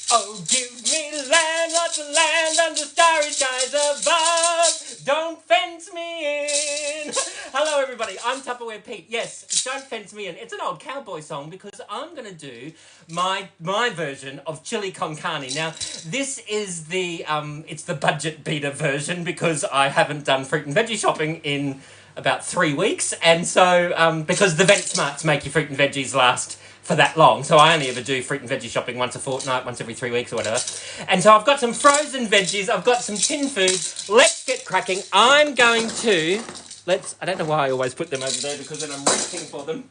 Oh, give me land, lots of land under starry skies above. Don't fence me in. Hello, everybody. I'm Tupperware Pete. Yes, don't fence me in. It's an old cowboy song because I'm going to do my version of chili con carne. Now, this is it's the budget beater version because I haven't done fruit and veggie shopping in about 3 weeks, and so because the Vent Smarts make your fruit and veggies last for that long, so I only ever do fruit and veggie shopping once a fortnight, once every 3 weeks or whatever. And so I've got some frozen veggies, I've got some tin food. Let's get cracking. I'm going to I don't know why I always put them over there because then I'm reaching for them.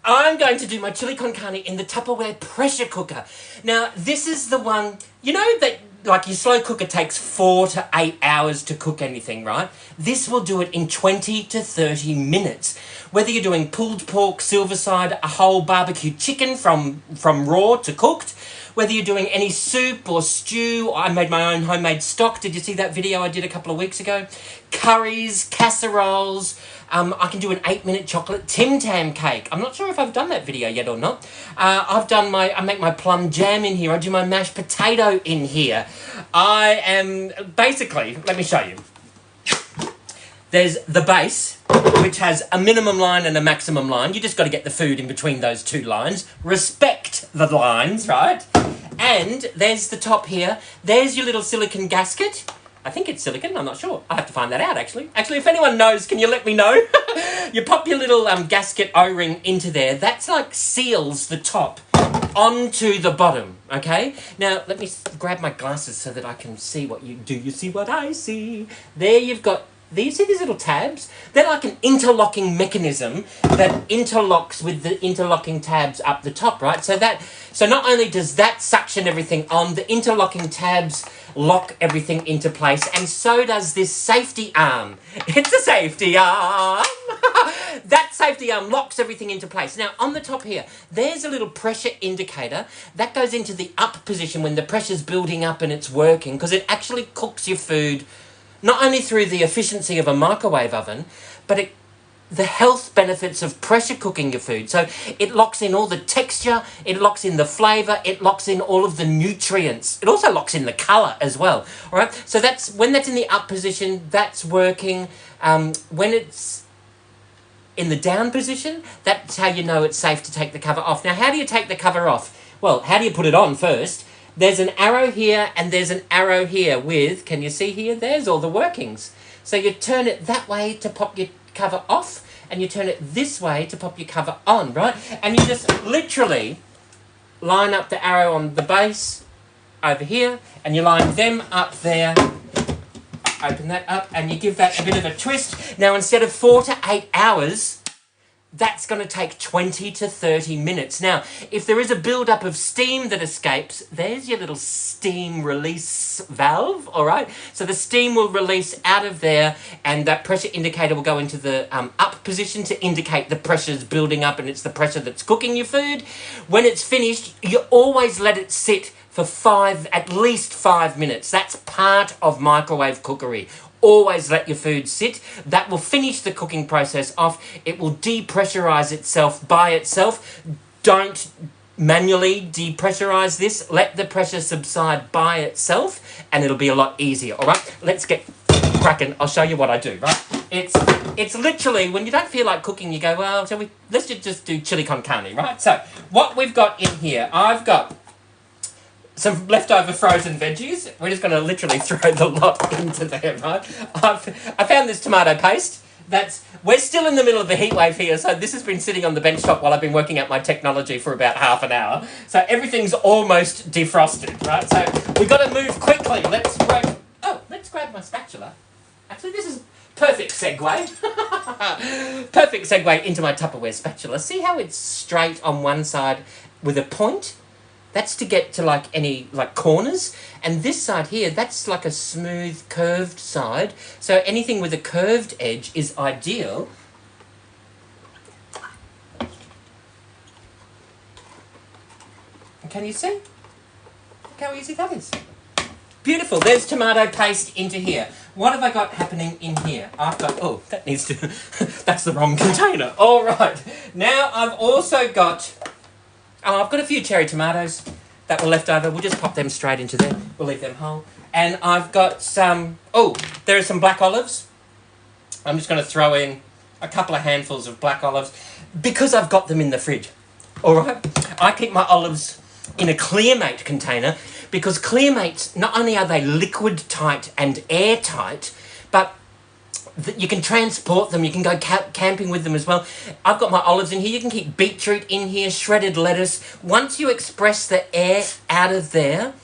I'm going to do my chili con carne in the Tupperware pressure cooker. Now, this is the one, you know that like your slow cooker takes 4 to 8 hours to cook anything, right? This will do it in 20 to 30 minutes. Whether you're doing pulled pork, silverside, a whole barbecue chicken from raw to cooked, whether you're doing any soup or stew, I made my own homemade stock. Did you see that video I did a couple of weeks ago? Curries, casseroles. I can do an 8-minute chocolate Tim Tam cake. I'm not sure if I've done that video yet or not. I make my plum jam in here. I do my mashed potato in here. I am, basically, let me show you. There's the base, which has a minimum line and a maximum line. You just got to get the food in between those two lines. Respect the lines, right? And there's the top here. There's your little silicone gasket. I think it's silicone, I'm not sure. I have to find that out, actually. Actually, if anyone knows, can you let me know? You pop your little gasket O-ring into there. That's like seals the top onto the bottom, okay? Now, let me grab my glasses so that I can see what you... Do you see what I see? There you've got... You see these little tabs? They're like an interlocking mechanism that interlocks with the interlocking tabs up the top, right? So not only does that suction everything on, the interlocking tabs lock everything into place, and so does this safety arm. It's a safety arm! That safety arm locks everything into place. Now, on the top here, there's a little pressure indicator. That goes into the up position when the pressure's building up and it's working, because it actually cooks your food not only through the efficiency of a microwave oven, but the health benefits of pressure cooking your food. So it locks in all the texture, it locks in the flavour, it locks in all of the nutrients. It also locks in the colour as well. All right. So when that's in the up position, that's working. When it's in the down position, that's how you know it's safe to take the cover off. Now, how do you take the cover off? Well, how do you put it on first? There's an arrow here and there's an arrow here with, can you see here? There's all the workings. So you turn it that way to pop your cover off, and you turn it this way to pop your cover on, right? And you just literally line up the arrow on the base over here, and you line them up there. Open that up, and you give that a bit of a twist. Now, instead of 4 to 8 hours, that's going to take 20 to 30 minutes. Now, if there is a build-up of steam that escapes, there's your little steam release valve, all right? So the steam will release out of there, and that pressure indicator will go into the up position to indicate the pressure's building up, and it's the pressure that's cooking your food. When it's finished, you always let it sit for at least 5 minutes. That's part of microwave cookery. Always let your food sit. That will finish the cooking process off. It will depressurize itself by itself. Don't manually depressurize this. Let the pressure subside by itself, and it'll be a lot easier. All right, let's get cracking. I'll show you what I do, right? It's literally, when you don't feel like cooking, you go, well, let's just do chili con carne, right? So what we've got in here, I've got some leftover frozen veggies. We're just going to literally throw the lot into there, right? I found this tomato paste. We're still in the middle of the heat wave here, so this has been sitting on the bench top while I've been working out my technology for about half an hour. So everything's almost defrosted, right? So we've got to move quickly. Let's grab my spatula. Actually, this is perfect segue. Perfect segue into my Tupperware spatula. See how it's straight on one side with a point? That's to get to any corners. And this side here, that's like a smooth curved side. So anything with a curved edge is ideal. Can you see? Look how easy that is. Beautiful. There's tomato paste into here. What have I got happening in here? That needs to... That's the wrong container. All right. Now I've also got... I've got a few cherry tomatoes. that were left over. We'll just pop them straight into there. We'll leave them whole. And I've got some... Oh, there are some black olives. I'm just going to throw in a couple of handfuls of black olives because I've got them in the fridge. All right? I keep my olives in a Clearmate container because Clearmates, not only are they liquid tight and airtight, but you can transport them. You can go camping with them as well. I've got my olives in here. You can keep beetroot in here, shredded lettuce. Once you express the air out of there,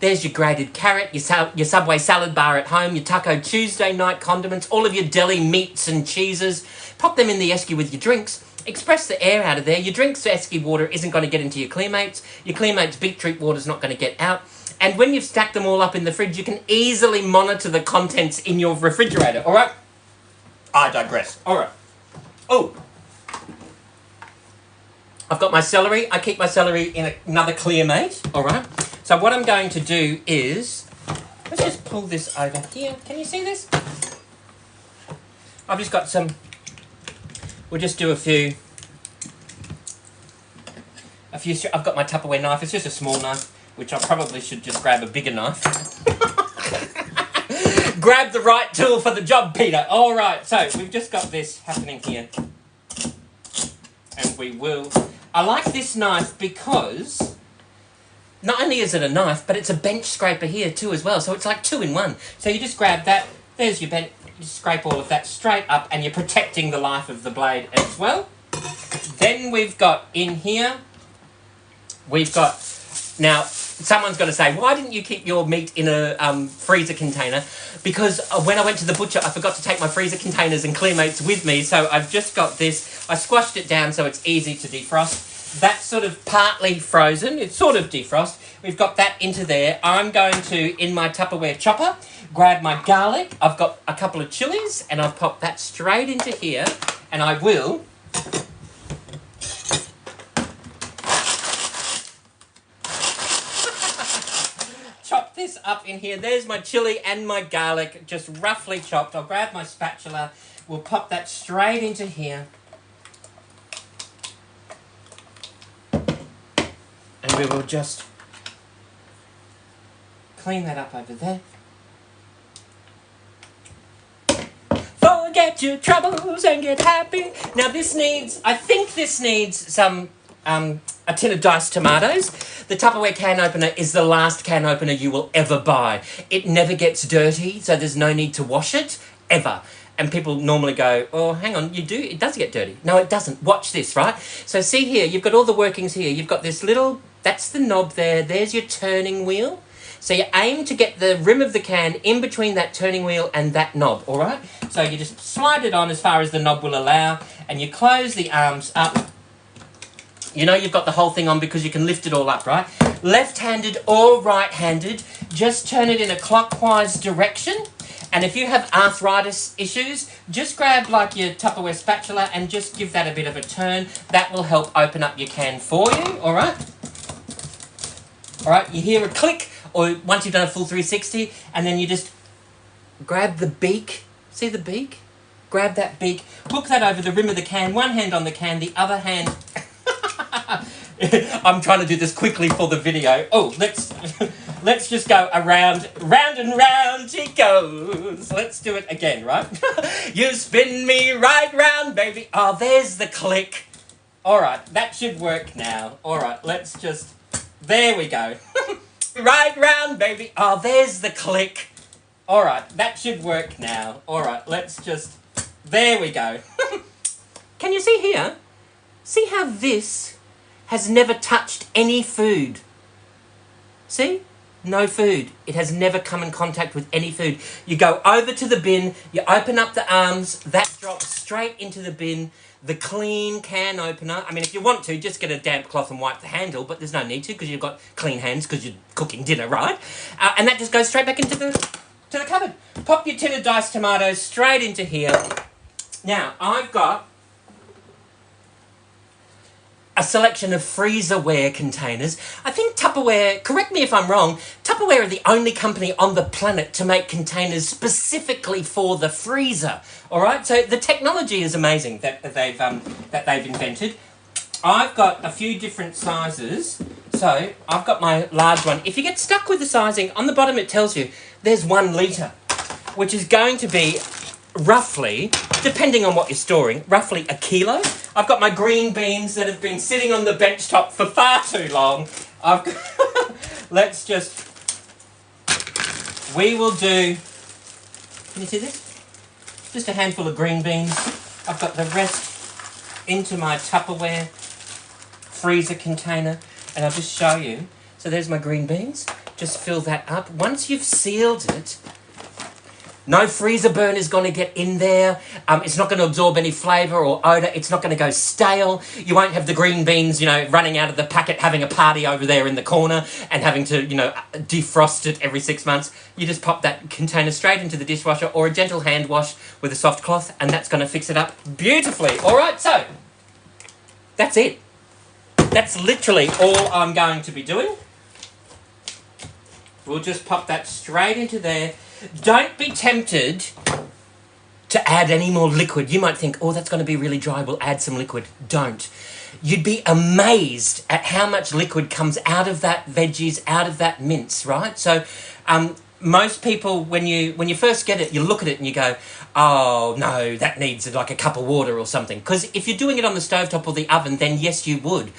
there's your grated carrot, your Subway salad bar at home, your Taco Tuesday night condiments, all of your deli meats and cheeses. Pop them in the esky with your drinks. Express the air out of there. Your drink's esky water isn't going to get into your Clearmates. Your Clearmates beetroot water's not going to get out. And when you've stacked them all up in the fridge, you can easily monitor the contents in your refrigerator, all right? I digress. All right. Oh. I've got my celery. I keep my celery in another Clearmate, all right? So what I'm going to do is... Let's just pull this over here. Can you see this? I've just got some... We'll just do a few... I've got my Tupperware knife. It's just a small knife, which I probably should just grab a bigger knife. Grab the right tool for the job, Peter. All right, so we've just got this happening here. And we will... I like this knife because not only is it a knife, but it's a bench scraper here too as well. So it's like 2 in 1. So you just grab that. There's your bench. You scrape all of that straight up and you're protecting the life of the blade as well. Then we've got in here, we've got... Now, someone's going to say, why didn't you keep your meat in a freezer container? Because when I went to the butcher, I forgot to take my freezer containers and Clearmates with me. So I've just got this. I squashed it down so it's easy to defrost. That's sort of partly frozen. It's sort of defrost. We've got that into there. I'm going to, in my Tupperware chopper, grab my garlic. I've got a couple of chilies and I've popped that straight into here. And I will... chop this up in here. There's my chili and my garlic, just roughly chopped. I'll grab my spatula. We'll pop that straight into here. And we will just clean that up over there. Forget your troubles and get happy. Now this needs, I think this needs some, a tin of diced tomatoes. The Tupperware can opener is the last can opener you will ever buy. It never gets dirty, so there's no need to wash it, ever. And people normally go, oh, hang on, you do? It does get dirty. No, it doesn't. Watch this, right? So see here, you've got all the workings here. You've got this little, that's the knob there. There's your turning wheel. So you aim to get the rim of the can in between that turning wheel and that knob, all right? So you just slide it on as far as the knob will allow, and you close the arms up. You know you've got the whole thing on because you can lift it all up, right? Left-handed or right-handed, just turn it in a clockwise direction. And if you have arthritis issues, just grab like your Tupperware spatula and just give that a bit of a turn. That will help open up your can for you, all right? All right, you hear a click, or once you've done a full 360, and then you just grab the beak. See the beak? Grab that beak, hook that over the rim of the can, one hand on the can, the other hand... I'm trying to do this quickly for the video. Oh, let's just go around, round and round she goes. Let's do it again, right? You spin me right round, baby. Oh, there's the click. All right, that should work now. All right, let's just... There we go. Right round, baby. Oh, there's the click. All right, that should work now. All right, let's just... There we go. Can you see here? See how this has never touched any food? See? No food. It has never come in contact with any food. You go over to the bin, you open up the arms, that drops straight into the bin. The clean can opener. I mean, if you want to, just get a damp cloth and wipe the handle, but there's no need to because you've got clean hands because you're cooking dinner, right? And that just goes straight back into the cupboard. Pop your tin of diced tomatoes straight into here. Now, I've got a selection of freezerware containers. I think Tupperware, correct me if I'm wrong, Tupperware are the only company on the planet to make containers specifically for the freezer. All right, so the technology is amazing that they've invented. I've got a few different sizes. So, I've got my large one. If you get stuck with the sizing, on the bottom it tells you there's 1 litre, which is going to be roughly, depending on what you're storing, roughly a kilo. I've got my green beans that have been sitting on the bench top for far too long. Let's just... We will do... Can you see this? Just a handful of green beans. I've got the rest into my Tupperware freezer container. And I'll just show you. So there's my green beans. Just fill that up. Once you've sealed it, no freezer burn is going to get in there. It's not going to absorb any flavour or odour. It's not going to go stale. You won't have the green beans, running out of the packet, having a party over there in the corner and having to, defrost it every 6 months. You just pop that container straight into the dishwasher or a gentle hand wash with a soft cloth, and that's going to fix it up beautifully. All right, so that's it. That's literally all I'm going to be doing. We'll just pop that straight into there. Don't be tempted to add any more liquid. You might think, oh, that's going to be really dry, we'll add some liquid. Don't. You'd be amazed at how much liquid comes out of that veggies, out of that mince, right? So most people, when you first get it, you look at it and you go, oh, no, that needs like a cup of water or something. Because if you're doing it on the stovetop or the oven, then yes, you would.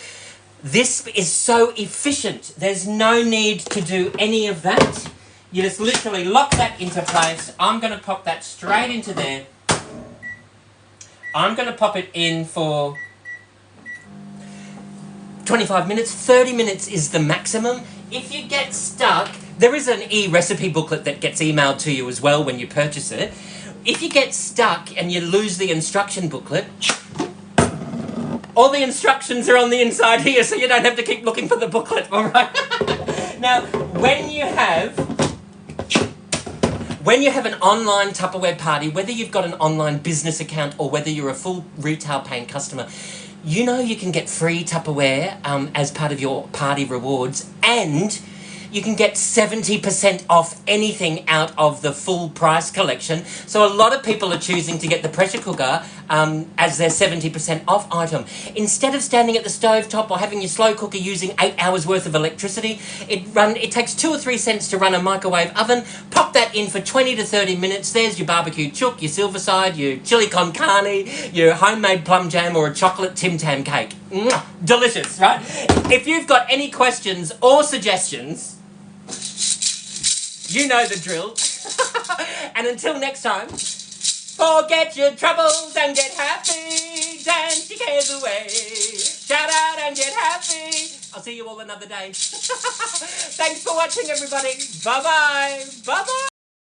This is so efficient. There's no need to do any of that. You just literally lock that into place. I'm going to pop that straight into there. I'm going to pop it in for 25 minutes. 30 minutes is the maximum. If you get stuck, there is an e-recipe booklet that gets emailed to you as well when you purchase it. If you get stuck and you lose the instruction booklet, all the instructions are on the inside here, so you don't have to keep looking for the booklet, all right? Now, when you have an online Tupperware party, whether you've got an online business account or whether you're a full retail paying customer, you can get free Tupperware as part of your party rewards, and you can get 70% off anything out of the full price collection. So a lot of people are choosing to get the pressure cooker as their 70% off item. Instead of standing at the stovetop or having your slow cooker using 8 hours worth of electricity, it takes 2 or 3 cents to run a microwave oven. Pop that in for 20 to 30 minutes. There's your barbecue chook, your silverside, your chili con carne, your homemade plum jam or a chocolate Tim Tam cake. Mwah! Delicious, right? If you've got any questions or suggestions, you know the drill. And until next time, forget your troubles and get happy. Dance your cares away. Shout out and get happy. I'll see you all another day. Thanks for watching, everybody. Bye-bye. Bye-bye.